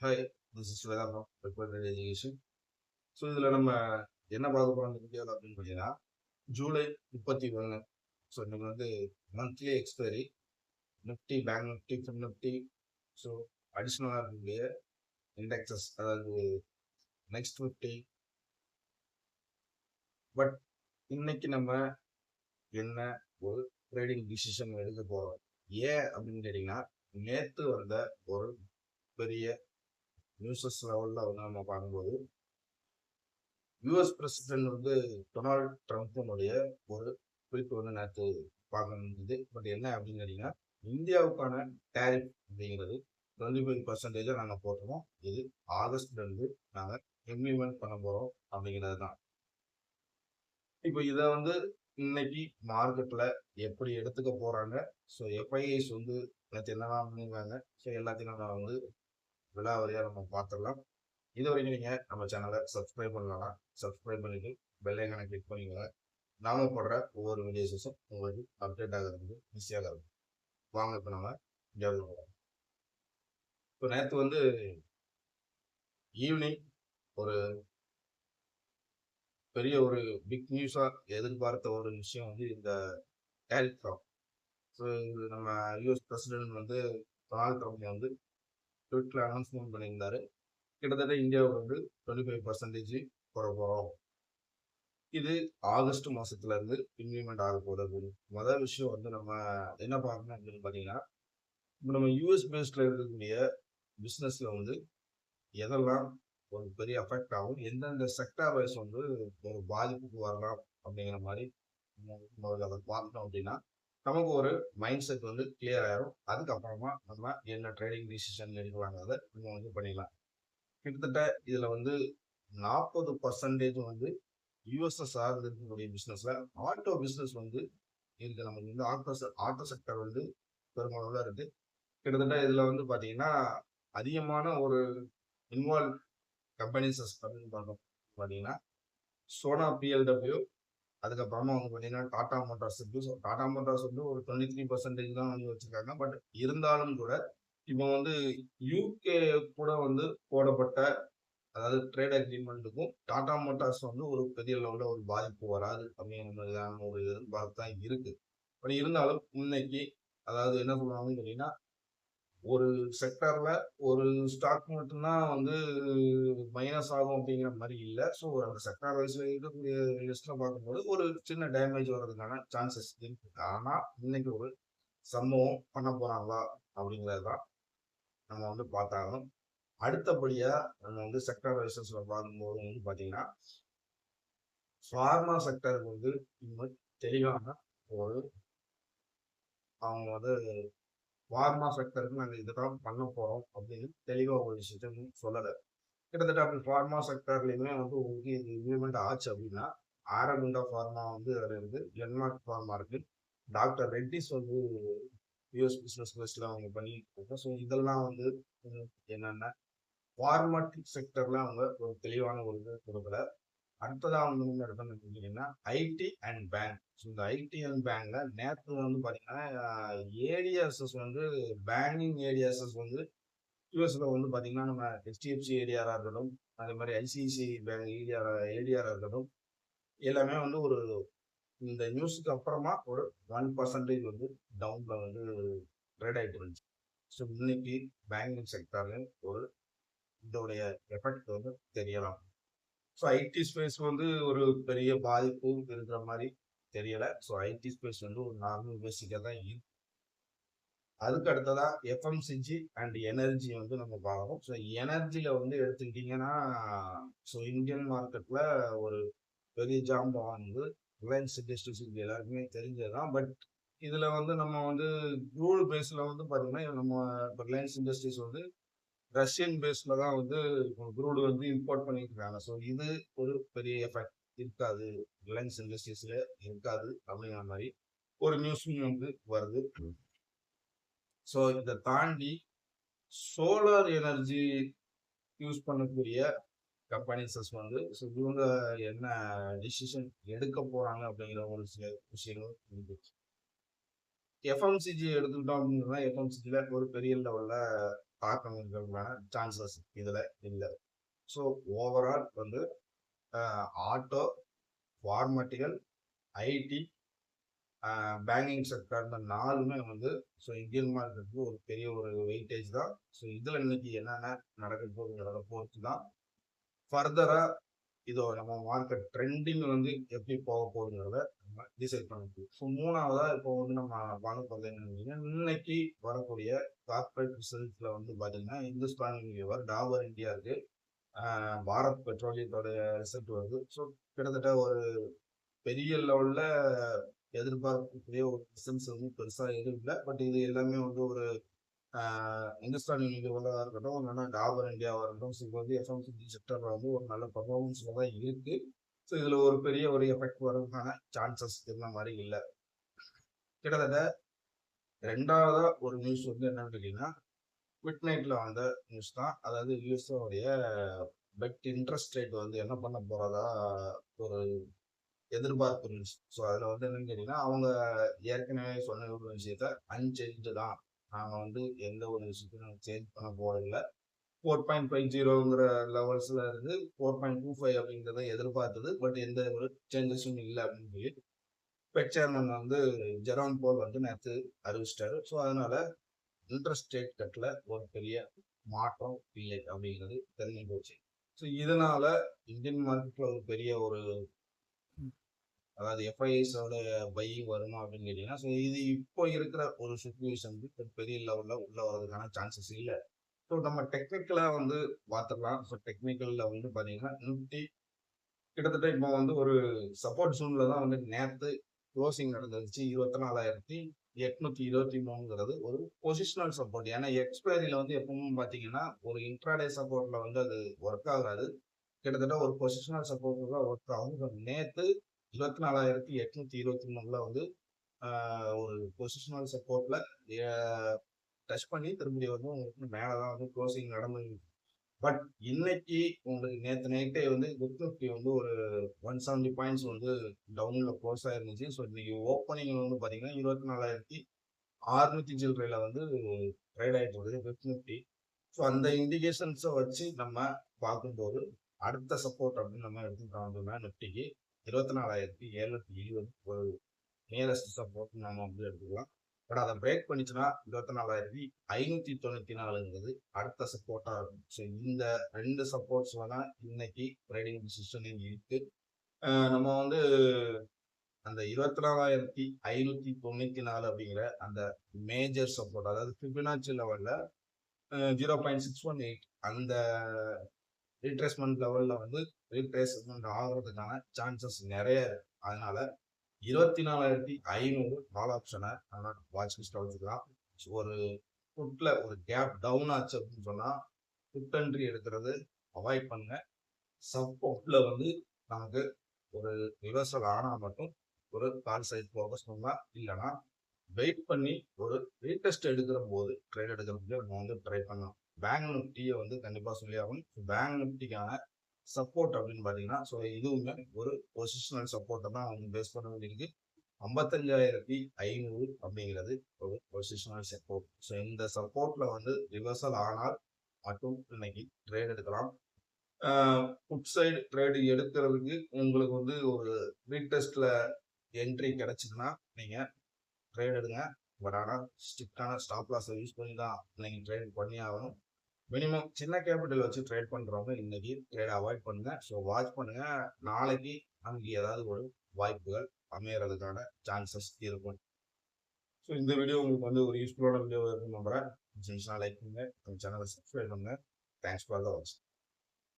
Hi, this is Veda from prepared education. So இதில் நம்ம என்ன பார்க்க போகிறோம் இந்த வீடியோவில் அப்படின்னு பார்த்தீங்கன்னா, ஜூலை 31. ஸோ இன்னைக்கு வந்து monthly expiry Nifty, bank Nifty, fin Nifty, so அடிஷ்னலாக இருக்கக்கூடிய இண்டெக்ஸஸ், அதாவது நெக்ஸ்ட் நிஃப்டி. பட் இன்னைக்கு நம்ம என்ன ஒரு ட்ரேடிங் டிசிஷன் எடுக்க போகிறோம், ஏன் அப்படின்னு கேட்டிங்கன்னா, நேற்று வந்த ஒரு பெரிய நியூஸஸ் லெவலில் வந்து நம்ம பார்க்கும்போது யூஎஸ் பிரசிடென்ட் வந்து டொனால்ட் ட்ரம்ப்னுடைய ஒரு ட்வீட் வந்து நேற்று பார்க்க முடியுது. பட் என்ன அப்படின்னு கேட்டீங்கன்னா, இந்தியாவுக்கான டேரிஃப் அப்படிங்கிறது 25% நாங்கள் போட்டுருவோம். இது ஆகஸ்ட்ல இருந்து நாங்கள் இம்ப்ளிமெண்ட் பண்ண போறோம் அப்படிங்கிறது தான். இப்போ இதை வந்து இன்னைக்கு மார்க்கெட்ல எப்படி எடுத்துக்க போறாங்க, ஸோ எஃப்ஐஐஸ் வந்து நேற்று என்னெல்லாம் பண்ணிருக்காங்க, ஸோ எல்லாத்தையும் நம்ம வந்து விலாவரியா நம்ம பார்த்துடலாம். இது வரைக்கும் நீங்க நம்ம சேனலை சப்ஸ்கிரைப் பண்ணலாம், சப்ஸ்கிரைப் பண்ணிட்டு பெல் ஐக்கானை கிளிக் பண்ணிக்கோங்க. நாம போடுற ஒவ்வொரு வீடியோஸும் உங்களுக்கு அப்டேட் ஆகிறதுக்கு ஈஸியாக இருக்கும். வாங்க இப்போ நம்ம இந்தியாவில் போகலாம். இப்போ நேற்று வந்து ஈவினிங் ஒரு பெரிய ஒரு பிக் நியூஸா எதிர்பார்த்த ஒரு விஷயம் வந்து இந்த டேரிஃப் தான். ஸோ இது நம்ம யூஎஸ் பிரசிடென்ட் வந்து டொனால்ட் ட்ரம்ப் வந்து ட்விட்டர்ல அனௌன்ஸ்மெண்ட் பண்ணியிருந்தாரு. கிட்டத்தட்ட இந்தியாவுக்கு வந்து 25% போட போறோம். இது ஆகஸ்ட் மாசத்துல இருந்து இம்ப்ளிமெண்ட் ஆக போகுது. முதல் விஷயம் வந்து நம்ம என்ன பார்க்கணும் அப்படின்னு பார்த்தீங்கன்னா, இப்போ நம்ம யூஎஸ் பேஸ்ட்ல இருக்கக்கூடிய பிஸ்னஸ்ல வந்து எதெல்லாம் ஒரு பெரிய அஃபெக்ட் ஆகும், எந்தெந்த செக்டார் வைஸ் வந்து ஒரு பாதிப்புக்கு வரலாம் அப்படிங்கிற மாதிரி நம்ம அதை பார்த்தோம் அப்படின்னா நமக்கு ஒரு மைண்ட் செட் வந்து கிளியர் ஆயிரும். அதுக்கப்புறமா நம்ம என்ன ட்ரேடிங் டிசிஷன் எடுக்கலாங்கிறத நம்ம வந்து பண்ணிடலாம். கிட்டத்தட்ட இதுல வந்து 40% வந்து யூஎஸ்எஸ் சார்ந்து இருக்கக்கூடிய பிசினஸ்ல ஆட்டோ பிசினஸ் வந்து இருக்கு. நமக்கு வந்து ஆட்டோ செக்டர் வந்து பெருமளவுல இருக்கு. கிட்டத்தட்ட இதுல வந்து பாத்தீங்கன்னா அதிகமான ஒரு இன்வால்வ் கம்பெனிஸ் அப்படின்னு பார்த்தோம் பாத்தீங்கன்னா சோனா பிஎல்டபிள்யூ, அதுக்கப்புறமா வந்து பாத்தீங்கன்னா டாடா மோட்டார்ஸ் இருக்கு. ஸோ டாடா மோட்டார்ஸ் வந்து ஒரு 23% தான் வந்து வச்சிருக்காங்க. பட் இருந்தாலும் கூட இப்போ வந்து யூகே கூட வந்து போடப்பட்ட, அதாவது ட்ரேட் அக்ரிமெண்ட்டுக்கும் டாடா மோட்டார்ஸ் வந்து ஒரு பெரிய லெவலில் ஒரு பாதிப்பு வராது அப்படிங்கிற மாதிரியான ஒரு எதிர்பார்ப்பு தான் இருக்கு. பட் இருந்தாலும் இன்னைக்கு அதாவது என்ன சொல்லுவாங்கன்னு கேட்டீங்கன்னா, ஒரு செக்டர்ல ஒரு ஸ்டாக் மட்டும்தான் வந்து மைனஸ் ஆகும் அப்படிங்கிற மாதிரி இல்லை. ஸோ அந்த செக்டார் வைஸ் இருக்கக்கூடிய லிஸ்ட்ல பார்க்கும்போது ஒரு சின்ன டேமேஜ் வர்றதுக்கான சான்சஸ் இருக்கு. ஆனா இன்னைக்கு ஒரு சம்பவம் பண்ண போறாங்களா அப்படிங்கிறது தான் நம்ம வந்து பார்த்தாகணும். அடுத்தபடியா நம்ம வந்து செக்டார் வைசஸ்ல பார்க்கும்போது வந்து பாத்தீங்கன்னா, ஃபார்மா செக்டருக்கு வந்து இன்னும் தெளிவான ஒரு அவங்க வந்து ஃபார்மா செக்டருக்கு நாங்கள் இதுதான் பண்ண போறோம் அப்படின்னு தெளிவா ஒரு விஷயத்த சொல்லலை. கிட்டத்தட்ட அப்படி ஃபார்மா செக்டர்லயுமே வந்து உங்களுக்கு இது இம்ப்ளிமெண்ட் ஆச்சு அப்படின்னா, ஆரபிண்டா ஃபார்மா வந்து அதுல இருக்கு, என்மார்க் ஃபார்மா இருக்கு, டாக்டர் ரெட்டிஸ் வந்து யூஎஸ் பிசினஸ் பிளஸ்ல அவங்க பண்ணிட்டு இருக்காங்க. ஸோ இதெல்லாம் வந்து என்னென்ன ஃபார்மாட்டிக் செக்டர்ல அவங்க ஒரு தெளிவான ஒரு இது கொடுக்கல. அடுத்ததா வந்து என்ன இடத்துல பார்த்தீங்கன்னா ஐடி அண்ட் பேங்க். ஸோ இந்த ஐடி அண்ட் பேங்க்ல நேற்று வந்து பார்த்தீங்கன்னா ஏடிஎஸ்எஸ் வந்து பேங்கிங் ஏடிஎஸ்எஸ் வந்து யூஎஸ்ல வந்து பார்த்தீங்கன்னா நம்ம ஹெச்டிஎஃப்சி ஏடிஆரா இருக்கட்டும், அதே மாதிரி ஐசிஐசி பேங்க் ஏடிஆரா இருக்கட்டும், எல்லாமே வந்து ஒரு இந்த நியூஸுக்கு அப்புறமா ஒரு 1% வந்து டவுன்ல வந்து ட்ரேட் ஆகிட்டு இருந்துச்சு. ஸோ இன்னைக்கு பேங்கிங் செக்டர்ல ஒரு இதோடைய எஃபெக்ட் வந்து தெரியலாம். ஸோ ஐடி ஸ்பேஸ் வந்து ஒரு பெரிய பாதிப்பு இருக்கிற மாதிரி தெரியல. ஸோ ஐடி ஸ்பேஸ் வந்து ஒரு நார்மல் பேசிக்காக தான் இருக்கு. அதுக்கு அடுத்ததா எஃப்எம்சிஜி அண்ட் எனர்ஜி வந்து நம்ம பார்க்கணும். ஸோ எனர்ஜியில வந்து எடுத்துக்கிட்டீங்கன்னா, ஸோ இந்தியன் மார்க்கெட்ல ஒரு பெரிய ஜாம்பவான் வந்து ரிலையன்ஸ் இண்டஸ்ட்ரீஸ் எல்லாருக்குமே தெரிஞ்சதுதான். பட் இதுல வந்து நம்ம வந்து க்ரூடு பேஸ்ல வந்து பாத்தீங்கன்னா நம்ம ரிலையன்ஸ் இண்டஸ்ட்ரீஸ் வந்து ரஷ்யன் பேஸ்ல தான் வந்து க்ரூடு வந்து இம்போர்ட் பண்ணிட்டு இருக்காங்க. ஸோ இது ஒரு பெரிய எஃபெக்ட் இருக்காது, ரிலையன்ஸ் இண்டஸ்ட்ரீஸ்ல இருக்காது அப்படிங்கிற மாதிரி ஒரு நியூஸும் வந்து வருது. ஸோ இதை தாண்டி சோலார் எனர்ஜி யூஸ் பண்ணக்கூடிய கம்பெனிஸஸ் வந்து ஸோ இவங்க என்ன டிசிஷன் எடுக்க போறாங்க அப்படிங்கிற ஒரு சில விஷயங்கள் இருக்கு. எஃப்எம்சிஜி எடுத்துக்கிட்டோம் அப்படின்னா எஃப்எம்சிஜில ஒரு பெரிய லெவல்ல தாக்கம் இருக்கிறதுக்கான சான்சஸ் இதுல இல்லை. ஸோ ஓவரால் வந்து ஆட்டோ, ஃபார்மட்டிகள், ஐடி, பேங்கிங் செக்டர் இந்த 4மே வந்து ஸோ இந்தியன் மார்க்கெட்டுக்கு ஒரு பெரிய ஒரு வெயிட்டேஜ் தான். ஸோ இதில் இன்னைக்கு என்னென்ன நடக்க போகுங்கிறத பொறுத்து தான் ஃபர்தராக இதோ நம்ம மார்க்கெட் ட்ரெண்டிங் வந்து எப்படி போக போகுங்கிறத நம்ம டிசைட் பண்ண முடியும். ஸோ 3வதா இப்போ வந்து நம்ம பார்க்க போகிறது என்னன்னு இன்னைக்கு வரக்கூடிய கார்பரேட் ரிசல்ட்ஸில் வந்து பார்த்தீங்கன்னா இந்துஸ்தான் யூனிலிவர், டாபர் இந்தியா இருக்கு, பாரத் பெட்ரோலியத்தோட ரிசல்ட் வருது. ஸோ கிட்டத்தட்ட ஒரு பெரிய லெவலில் எதிர்பார்க்கக்கூடிய ஒரு ரிசல்ட்ஸ் வந்து பெருசாக எதுவும் இல்லை. பட் இது எல்லாமே வந்து ஒரு இந்துஸ்தான் யூனிலிவராக இருக்கட்டும், இல்லைன்னா டாபர் இந்தியாவாக இருக்கட்டும், ஸோ இப்போ வந்து எஃப்எம்சிஜி செக்டரில் வந்து ஒரு நல்ல பர்ஃபார்மன்ஸில் தான் இருக்குது. ஸோ இதில் ஒரு பெரிய ஒரு எஃபெக்ட் வரதுக்கான சான்சஸ் இருந்த மாதிரி இல்லை. கிட்டத்தட்ட 2வதா ஒரு நியூஸ் வந்து என்னன்னு கேட்டீங்கன்னா மிட் நைட்ல வந்த நியூஸ் தான். அதாவது யூஎஸ்ஓடைய பெட் இன்ட்ரெஸ்ட் ரேட் வந்து என்ன பண்ண போறதா ஒரு எதிர்பார்ப்பு நியூஸ். ஸோ அதில் வந்து என்னன்னு கேட்டீங்கன்னா அவங்க ஏற்கனவே சொன்ன ஒரு விஷயத்த அன்சேஞ்சு தான், நாங்கள் வந்து எந்த ஒரு விஷயத்தையும் சேஞ்ச் பண்ண போறதில்லை. 4.50ங்கிற லெவல்ஸ்ல இருந்து 4.25 அப்படிங்கிறத எதிர்பார்த்தது. பட் எந்த ஒரு சேஞ்சஸும் இல்லை அப்படின்னு சொல்லி பெட் சேர்மன் வந்து ஜெரோம் போல் வந்து நேற்று அறிவிச்சிட்டாரு. ஸோ அதனால இன்ட்ரெஸ்ட் ரேட் கட்டில் ஒரு பெரிய மாற்றம் இல்லை அப்படிங்கிறது தெரிஞ்சு போச்சு. ஸோ இதனால இந்தியன் மார்க்கெட்ல ஒரு பெரிய ஒரு அதாவது எஃப்ஐஎஸோட பையிங் வருமா அப்படின்னு கேட்டீங்கன்னா, ஸோ இது இப்போ இருக்கிற ஒரு சுச்சுவேஷனுக்கு பெரிய லெவலில் உள்ள வர்றதுக்கான சான்சஸ் இல்லை. ஸோ நம்ம டெக்னிக்கலாக வந்து பார்த்துடலாம். ஸோ டெக்னிக்கலில் வந்து பார்த்தீங்கன்னா நிஃப்டி கிட்டத்தட்ட இப்போ வந்து ஒரு சப்போர்ட் ஜோனில் தான் வந்து நேற்று க்ளோசிங் நடந்துருச்சு. 24,823ங்கிறது ஒரு பொசிஷனல் சப்போர்ட். ஏன்னா எக்ஸ்பைரியில் வந்து எப்பவும் பார்த்தீங்கன்னா ஒரு இன்ட்ராடே சப்போர்ட்டில் வந்து அது ஒர்க் ஆகாது. கிட்டத்தட்ட ஒரு பொசிஷனல் சப்போர்ட் தான் ஒர்க் ஆகும். நேற்று 24,823 வந்து ஒரு பொசிஷனல் சப்போர்ட்ல டச் பண்ணி திரும்பி வந்து உங்களுக்கு மேலதான் வந்து க்ளோசிங் நடந்து. பட் இன்னைக்கு உங்களுக்கு நேற்று நைட்டே வந்து நிஃப்டி வந்து ஒரு 170 பாயிண்ட்ஸ் வந்து டவுன்ல க்ளோஸ் ஆயிருந்துச்சு. ஸோ இன்னைக்கு ஓப்பனிங் வந்து பார்த்தீங்கன்னா 24,600 சில்லறையில வந்து ட்ரேட் ஆகிட்டு இருக்குது நிஃப்டி. ஸோ அந்த இண்டிகேஷன்ஸை வச்சு நம்ம பார்க்கும்போது அடுத்த சப்போர்ட் அப்படின்னு நம்ம எடுத்துக்கிட்டோம்னா நிஃப்டிக்கு 24,720 ஒரு நியரஸ்ட் சப்போர்ட் நம்ம வந்து எடுத்துக்கலாம். பட் அதை பிரேக் பண்ணிச்சுன்னா 24,594ங்கிறது அடுத்த சப்போர்ட்டா இருக்கும். ஸோ இந்த 2 சப்போர்ட்ஸ்ல தான் இன்னைக்கு ட்ரேடிங் டிசிஷன் இருக்கு. நம்ம வந்து அந்த 24,594 அப்படிங்கிற அந்த மேஜர் சப்போர்ட், அதாவது ஃபிபனாச்சி லெவல்ல 0.618 அந்த ரீட்ரேஸ்மெண்ட் லெவல்ல வந்து ரீட்ரேஸ்மெண்ட் ஆகிறதுக்கான சான்சஸ் நிறைய இருக்கு. அதனால 24,500 கால் ஆப்ஷனை நம்ம வாட்ச் லிஸ்ட்ல வச்சுக்கலாம். ஒரு புட்ல ஒரு கேப் டவுன் ஆச்சு அப்படின்னு சொன்னா புட் என்ட்ரி எடுக்கிறது அவாய்ட் பண்ணுங்க. சப்போர்ட்ல வந்து நமக்கு ஒரு ரிவர்சல் ஆனா மட்டும் ஒரு கால் சைட் ஃபோக்கஸ் பண்ணலாம். இல்லைன்னா வெயிட் பண்ணி ஒரு ரீடெஸ்ட் எடுக்கிற போது ட்ரேட் எடுக்கிறதுக்கு நம்ம வந்து ட்ரை பண்ணலாம். பேங்க் நிஃப்டியை வந்து கண்டிப்பா சொல்லி ஆகும். பேங்க் நிஃப்டிக்கான சப்போர்ட் அப்படின்னு பார்த்தீங்கன்னா, ஸோ இதுவுமே ஒரு பொசிஷனல் சப்போர்ட்டை தான் அவங்க பேஸ் பண்ண வேண்டியிருக்கு. 55,500 அப்படிங்கிறது ஒரு பொசிஷனல் சப்போர்ட். ஸோ இந்த சப்போர்ட்ல வந்து ரிவர்சல் ஆனால் மட்டும் இன்னைக்கு ட்ரேட் எடுக்கலாம். புட் சைடு ட்ரேடு எடுக்கிறதுக்கு உங்களுக்கு வந்து ஒரு ரீடெஸ்ட்ல என்ட்ரி கிடைச்சதுன்னா நீங்க ட்ரேட் எடுங்க. பட் ஆனால் ஸ்ட்ரிக்டான ஸ்டாப் லாஸை யூஸ் பண்ணி தான் நீங்கள் ட்ரேட் பண்ணி ஆகணும். மினிமம் சின்ன கேபிட்டல் வச்சு ட்ரேட் பண்ணுறவங்க இன்னைக்கு ட்ரேட் அவாய்ட் பண்ணுங்க. ஸோ வாட்ச் பண்ணுங்க. நாளைக்கு அங்கே ஏதாவது ஒரு வாய்ப்புகள் அமையறதுக்கான சான்சஸ் இருக்கும். ஸோ இந்த வீடியோ உங்களுக்கு வந்து ஒரு யூஸ்ஃபுல்லான வீடியோ இருக்குன்னு நம்புறேன். லைக் பண்ணுங்க, நம்ம சேனலை சப்ஸ்கிரைப் பண்ணுங்க. Thanks for the watch.